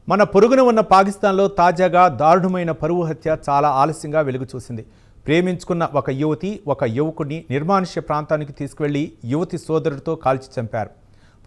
మన పొరుగున ఉన్న పాకిస్తాన్లో తాజాగా దారుణమైన పరువు హత్య చాలా ఆలస్యంగా వెలుగు చూసింది. ప్రేమించుకున్న ఒక యువతి ఒక యువకుడిని నిర్మానుష్య ప్రాంతానికి తీసుకువెళ్లి యువతి సోదరుడితో కాల్చి చంపారు.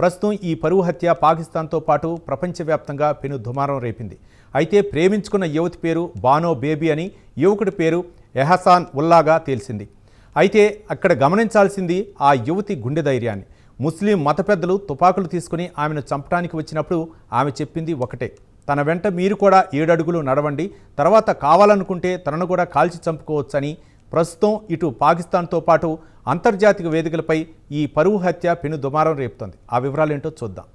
ప్రస్తుతం ఈ పరువు హత్య పాకిస్తాన్తో పాటు ప్రపంచవ్యాప్తంగా పెను దుమారం రేపింది. అయితే ప్రేమించుకున్న యువతి పేరు బానో బేబీ అని, యువకుడి పేరు ఎహసాన్ ఉల్లాగా తేల్చింది. అయితే అక్కడ గమనించాల్సింది ఆ యువతి గుండె ధైర్యాన్ని. ముస్లిం మత పెద్దలు తుపాకులు తీసుకుని ఆమెను చంపడానికి వచ్చినప్పుడు ఆమె చెప్పింది ఒకటే: తన వెంట మీరు కూడా 7 అడుగులు నడవండి, తర్వాత కావాలనుకుంటే తనను కూడా కాల్చి చంపుకోవచ్చని. ప్రస్తుతం ఇటు పాకిస్తాన్తో పాటు అంతర్జాతీయ వేదికలపై ఈ పరువు హత్య పెను దుమారం రేపుతోంది. ఆ వివరాలేంటో చూద్దాం.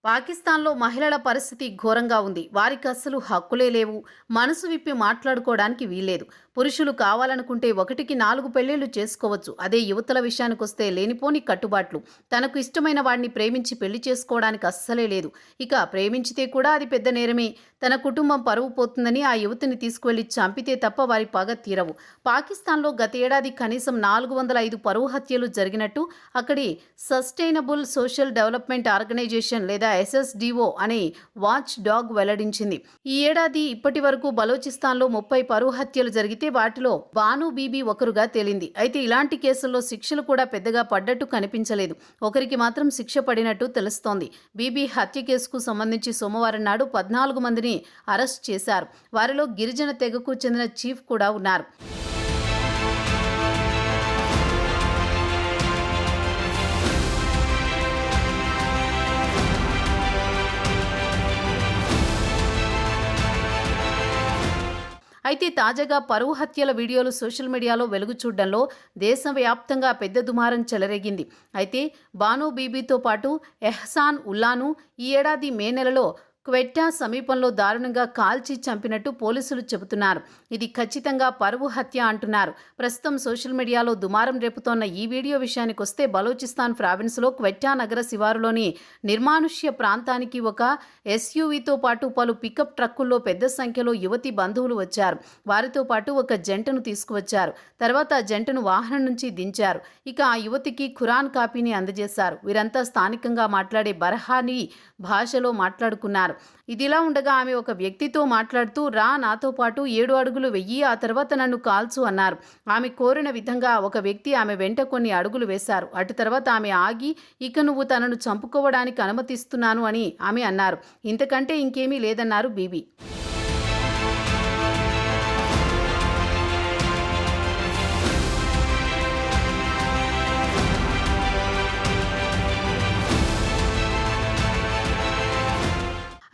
పాకిస్తాన్లో మహిళల పరిస్థితి ఘోరంగా ఉంది. వారికి అస్సలు హక్కులే లేవు. మనసు విప్పి మాట్లాడుకోవడానికి వీల్లేదు. పురుషులు కావాలనుకుంటే 1కి 4 పెళ్లిళ్లు చేసుకోవచ్చు. అదే యువతల విషయానికొస్తే లేనిపోని కట్టుబాట్లు. తనకు ఇష్టమైన వాడిని ప్రేమించి పెళ్లి చేసుకోవడానికి అస్సలే లేదు. ఇక ప్రేమించితే కూడా అది పెద్ద నేరమే. తన కుటుంబం పరువు పోతుందని ఆ యువతిని తీసుకువెళ్లి చంపితే తప్ప వారి పగ తీరవు. పాకిస్తాన్లో గత ఏడాది కనీసం 405 పరువు హత్యలు జరిగినట్టు అక్కడి సస్టైనబుల్ సోషల్ డెవలప్మెంట్ ఆర్గనైజేషన్ లేదా SSDO అనే వాచ్ డాగ్ వెల్లడించింది. ఈ ఏడాది ఇప్పటి వరకు బలోచిస్తాన్లో 30 పరువు హత్యలు జరిగితే వాటిలో బాను బీబీ ఒకరుగా తేలింది. అయితే ఇలాంటి కేసుల్లో శిక్షలు కూడా పెద్దగా పడ్డట్టు కనిపించలేదు. ఒకరికి మాత్రం శిక్ష పడినట్టు తెలుస్తోంది. బీబీ హత్య కేసుకు సంబంధించి సోమవారం నాడు 14 మందిని అరెస్ట్ చేశారు. వారిలో గిరిజన తెగకు చెందిన చీఫ్ కూడా ఉన్నారు. అయితే తాజాగా పరువు హత్యల వీడియోలు సోషల్ మీడియాలో వెలుగు చూడడంలో దేశవ్యాప్తంగా పెద్ద దుమారం చెలరేగింది. అయితే బాను బీబీతో పాటు ఎహసాన్ ఉల్లాను ఈ ఏడాది మే నెలలో క్వెట్టా సమీపంలో దారుణంగా కాల్చి చంపినట్టు పోలీసులు చెబుతున్నారు. ఇది ఖచ్చితంగా పరువు హత్య అంటున్నారు. ప్రస్తుతం సోషల్ మీడియాలో దుమారం రేపుతోన్న ఈ వీడియో విషయానికొస్తే బలోచిస్తాన్ ప్రావిన్స్లో క్వెట్టా నగర శివారులోని నిర్మానుష్య ప్రాంతానికి ఒక SUVతో పాటు పలు పికప్ ట్రక్కుల్లో పెద్ద సంఖ్యలో యువతి బంధువులు వచ్చారు. వారితో పాటు ఒక జంటను తీసుకువచ్చారు. తర్వాత ఆ జంటను వాహనం నుంచి దించారు. ఇక ఆ యువతికి ఖురాన్ కాపీని అందజేశారు. వీరంతా స్థానికంగా మాట్లాడే బర్హానీ భాషలో మాట్లాడుకున్నారు. ఇదిలా ఉండగా ఆమె ఒక వ్యక్తితో మాట్లాడుతూ, రా నాతో పాటు 7 అడుగులు వెయ్యి, ఆ తర్వాత నన్ను కాల్చు అన్నారు. ఆమె కోరిన విధంగా ఒక వ్యక్తి ఆమె వెంట కొన్ని అడుగులు వేశారు. అటు తర్వాత ఆమె ఆగి, ఇక నువ్వు తనను చంపుకోవడానికి అనుమతిస్తున్నాను అని ఆమె అన్నారు. ఇంతకంటే ఇంకేమీ లేదన్నారు బీబీ.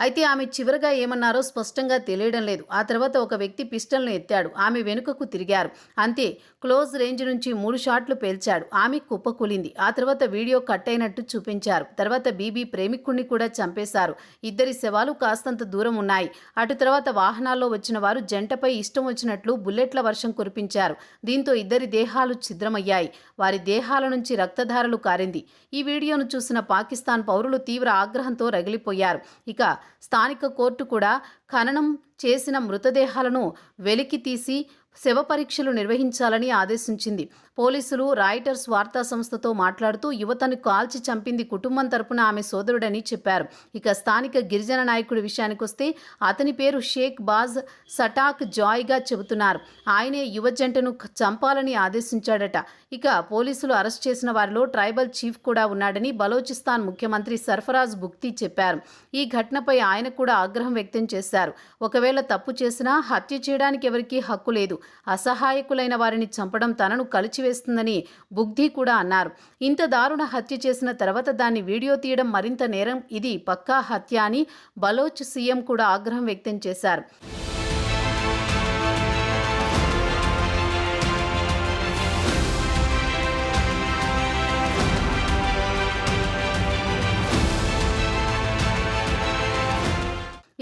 అయితే ఆమె చివరగా ఏమన్నారో స్పష్టంగా తెలియడం లేదు. ఆ తర్వాత ఒక వ్యక్తి పిస్టల్ను ఎత్తాడు. ఆమె వెనుకకు తిరిగారు. అంతే, క్లోజ్ రేంజ్ నుంచి 3 షాట్లు పేల్చాడు. ఆమె కుప్పకూలింది. ఆ తర్వాత వీడియో కట్ అయినట్టు చూపించారు. తర్వాత బీబీ ప్రేమికుణ్ణి కూడా చంపేశారు. ఇద్దరి శవాలు కాస్తంత దూరం ఉన్నాయి. అటు తర్వాత వాహనాల్లో వచ్చిన వారు జంటపై ఇష్టం వచ్చినట్లు బుల్లెట్ల వర్షం కురిపించారు. దీంతో ఇద్దరి దేహాలు ఛిద్రమయ్యాయి. వారి దేహాల నుంచి రక్తధారలు కారింది. ఈ వీడియోను చూసిన పాకిస్తాన్ పౌరులు తీవ్ర ఆగ్రహంతో రగిలిపోయారు. ఇక స్థానిక కోర్టు కూడా ఖననం చేసిన మృతదేహాలను వెలికి తీసి శవ పరీక్షలు నిర్వహించాలని ఆదేశించింది. పోలీసులు రాయిటర్స్ వార్తా సంస్థతో మాట్లాడుతూ యువతను కాల్చి చంపింది కుటుంబం తరపున ఆమె సోదరుడని చెప్పారు. ఇక స్థానిక గిరిజన నాయకుడి విషయానికొస్తే అతని పేరు షేక్ బాజ్ సటాక్ జాయ్గా చెబుతున్నారు. ఆయనే యువ జంటను చంపాలని ఆదేశించాడట. ఇక పోలీసులు అరెస్ట్ చేసిన వారిలో ట్రైబల్ చీఫ్ కూడా ఉన్నాడని బలోచిస్తాన్ ముఖ్యమంత్రి సర్ఫరాజ్ బుఖ్తీ చెప్పారు. ఈ ఘటనపై ఆయన కూడా ఆగ్రహం వ్యక్తం చేశారు. ఒకవేళ తప్పు చేసినా హత్య చేయడానికి ఎవరికీ హక్కు లేదు. అసహాయకులైన వారిని చంపడం తనను కలిచివేస్తుందని బుఖ్తీ కూడా అన్నారు. ఇంత దారుణ హత్య చేసిన తర్వాత దాన్ని వీడియో తీయడం మరింత నేరం. ఇది పక్కా హత్య అని బలోచ్ సీఎం కూడా ఆగ్రహం వ్యక్తం చేశారు.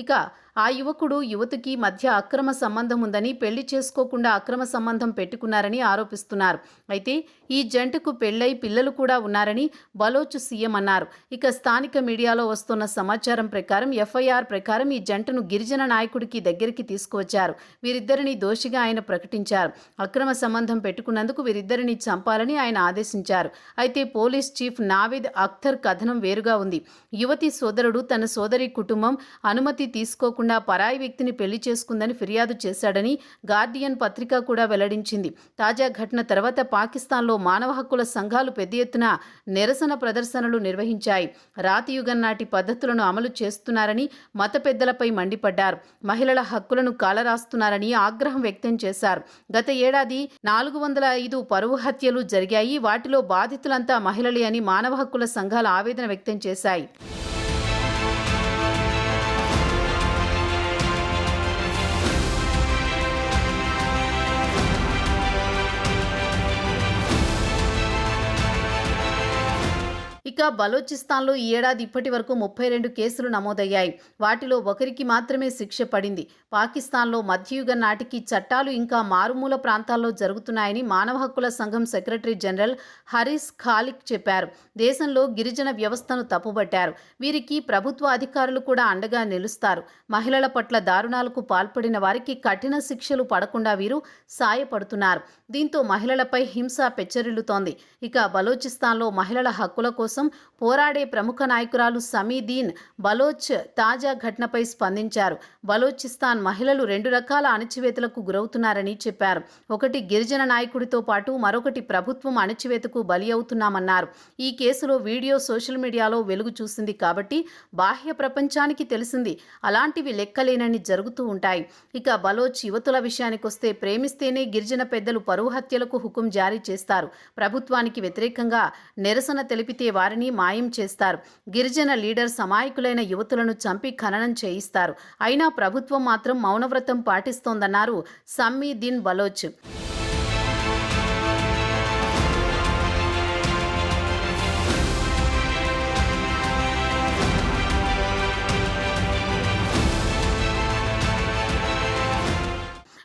ఇక ఆ యువతికి మధ్య అక్రమ సంబంధం ఉందని, పెళ్లి చేసుకోకుండా అక్రమ సంబంధం పెట్టుకున్నారని ఆరోపిస్తున్నారు. అయితే ఈ జంటకు పెళ్లై పిల్లలు కూడా ఉన్నారని బలోచ్ సీఎం అన్నారు. ఇక స్థానిక మీడియాలో వస్తున్న సమాచారం ప్రకారం ఎఫ్ఐఆర్ ప్రకారం ఈ జంటను గిరిజన నాయకుడికి దగ్గరికి తీసుకువచ్చారు. వీరిద్దరిని దోషిగా ఆయన ప్రకటించారు. అక్రమ సంబంధం పెట్టుకున్నందుకు వీరిద్దరిని చంపాలని ఆయన ఆదేశించారు. అయితే పోలీస్ చీఫ్ నావీద్ అఖ్తర్ కథనం వేరుగా ఉంది. యువతి సోదరుడు తన సోదరి కుటుంబం అనుమతి తీసుకోకుండా పరాయి వ్యక్తిని పెళ్లి చేసుకుందని ఫిర్యాదు చేశాడని గార్డియన్ పత్రిక కూడా వెల్లడించింది. తాజా ఘటన తర్వాత పాకిస్తాన్లో మానవ హక్కుల సంఘాలు పెద్ద ఎత్తున నిరసన ప్రదర్శనలు నిర్వహించాయి. రాతి యుగం నాటి పద్ధతులను అమలు చేస్తున్నారని మత పెద్దలపై మండిపడ్డారు. మహిళల హక్కులను కాలరాస్తున్నారని ఆగ్రహం వ్యక్తం చేశారు. గత ఏడాది 405 పరువు హత్యలు జరిగాయి. వాటిలో బాధితులంతా మహిళలే అని మానవ హక్కుల సంఘాలు ఆవేదన వ్యక్తం చేశాయి. ఇక బలోచిస్తాన్లో ఈ ఏడాది ఇప్పటి వరకు 32 కేసులు నమోదయ్యాయి. వాటిలో ఒకరికి మాత్రమే శిక్ష పడింది. పాకిస్తాన్లో మధ్యయుగం నాటికి చట్టాలు ఇంకా మారుమూల ప్రాంతాల్లో జరుగుతున్నాయని మానవ హక్కుల సంఘం సెక్రటరీ జనరల్ హరీస్ ఖాలిక్ చెప్పారు. దేశంలో గిరిజన వ్యవస్థను తప్పుబట్టారు. వీరికి ప్రభుత్వ అధికారులు కూడా అండగా నిలుస్తారు. మహిళల పట్ల దారుణాలకు పాల్పడిన వారికి కఠిన శిక్షలు పడకుండా వీరు సాయపడుతున్నారు. దీంతో మహిళలపై హింస పెచ్చరిల్లుతోంది. ఇక బలోచిస్తాన్లో మహిళల హక్కుల కోసం పోరాడే ప్రముఖ నాయకురాలు సమీదీన్ బలోచ్ తాజా ఘటనపై స్పందించారు. బలోచిస్తాన్ మహిళలు 2 రకాల అణచివేతలకు గురవుతున్నారని చెప్పారు. ఒకటి గిరిజన నాయకుడితో పాటు మరొకటి ప్రభుత్వం అణచివేతకు బలి అవుతున్నామన్నారు. ఈ కేసులో వీడియో సోషల్ మీడియాలో వెలుగు చూసింది కాబట్టి బాహ్య ప్రపంచానికి తెలిసింది. అలాంటివి లెక్కలేనని జరుగుతూ ఉంటాయి. ఇక బలోచ్ యువతుల విషయానికొస్తే ప్రేమిస్తేనే గిరిజన పెద్దలు పరువు హత్యలకు హుకుం జారీ చేస్తారు. ప్రభుత్వానికి వ్యతిరేకంగా నిరసన తెలిపితే వారిని మాయం చేస్తారు. గిరిజన లీడర్ అమాయకులైన యువతులను చంపి ఖననం చేయిస్తారు. అయినా ప్రభుత్వం మాత్రం మౌనవ్రతం పాటిస్తోందన్నారు సమీదీన్ బలోచ్.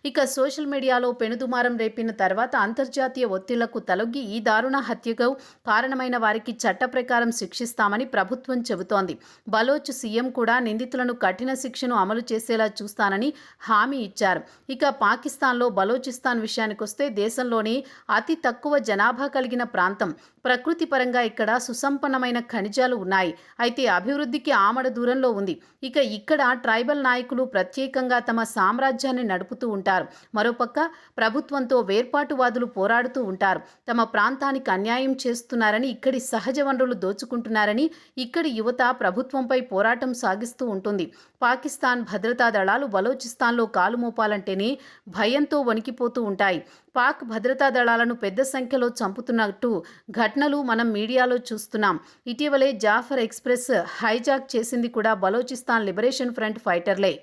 ఇక సోషల్ మీడియాలో పెనుదుమారం రేపిన తర్వాత అంతర్జాతీయ ఒత్తిళ్లకు తలొగ్గి ఈ దారుణ హత్యకు కారణమైన వారికి చట్ట ప్రకారం శిక్షిస్తామని ప్రభుత్వం చెబుతోంది. బలోచ్ సీఎం కూడా నిందితులను కఠిన శిక్షను అమలు చేసేలా చూస్తానని హామీ ఇచ్చారు. ఇక పాకిస్తాన్లో బలోచిస్తాన్ విషయానికొస్తే దేశంలోనే అతి తక్కువ జనాభా కలిగిన ప్రాంతం. ప్రకృతి పరంగా ఇక్కడ సుసంపన్నమైన ఖనిజాలు ఉన్నాయి. అయితే అభివృద్ధికి ఆమడ దూరంలో ఉంది. ఇక ఇక్కడ ట్రైబల్ నాయకులు ప్రత్యేకంగా తమ సామ్రాజ్యాన్ని నడుపుతూ ఉంటారు. మరోపక్క ప్రభుత్వంతో వేర్పాటువాదులు పోరాడుతూ ఉంటారు. తమ ప్రాంతానికి అన్యాయం చేస్తున్నారని, ఇక్కడి సహజ వనరులు దోచుకుంటున్నారని ఇక్కడి యువత ప్రభుత్వంపై పోరాటం సాగిస్తూ ఉంటుంది. పాకిస్తాన్ భద్రతా దళాలు బలోచిస్తాన్లో కాలు మోపాలంటేనే భయంతో వణికిపోతూ ఉంటాయి. పాక్ భద్రతా దళాలను పెద్ద సంఖ్యలో చంపుతున్నట్టు ఘటనలు మనం మీడియాలో చూస్తున్నాం. ఇటీవలే జాఫర్ ఎక్స్ప్రెస్ హైజాక్ చేసింది కూడా బలోచిస్తాన్ లిబరేషన్ ఫ్రంట్ ఫైటర్లే.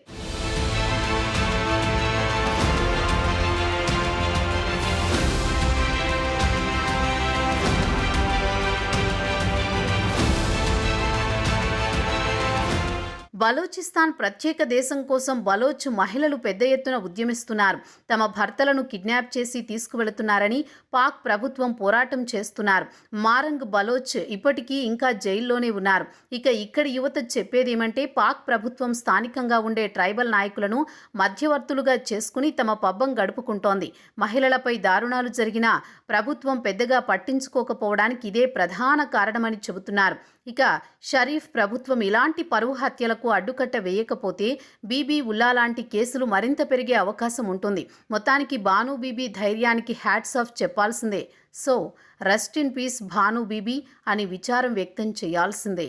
బలోచిస్తాన్ ప్రత్యేక దేశం కోసం బలోచ్ మహిళలు పెద్ద ఎత్తున ఉద్యమిస్తున్నారు. తమ భర్తలను కిడ్నాప్ చేసి తీసుకువెళుతున్నారని పాక్ ప్రభుత్వం పోరాటం చేస్తున్నారు. మారంగ్ బలోచ్ ఇప్పటికీ ఇంకా జైల్లోనే ఉన్నారు. ఇక ఇక్కడి యువత చెప్పేదేమంటే పాక్ ప్రభుత్వం స్థానికంగా ఉండే ట్రైబల్ నాయకులను మధ్యవర్తులుగా చేసుకుని తమ పబ్బం గడుపుకుంటోంది. మహిళలపై దారుణాలు జరిగినా ప్రభుత్వం పెద్దగా పట్టించుకోకపోవడానికి ఇదే ప్రధాన కారణమని చెబుతున్నారు. ఇక షరీఫ్ ప్రభుత్వం ఇలాంటి పరువు హత్యలకు అడ్డుకట్ట వేయకపోతే బీబీ ఉల్లా లాంటి కేసులు మరింత పెరిగే అవకాశం ఉంటుంది. మొత్తానికి భాను బీబీ ధైర్యానికి హ్యాట్స్ ఆఫ్ చెప్పాల్సిందే. So rest in peace Bhanu Bibi అని విచారం వ్యక్తం చేయాల్సిందే.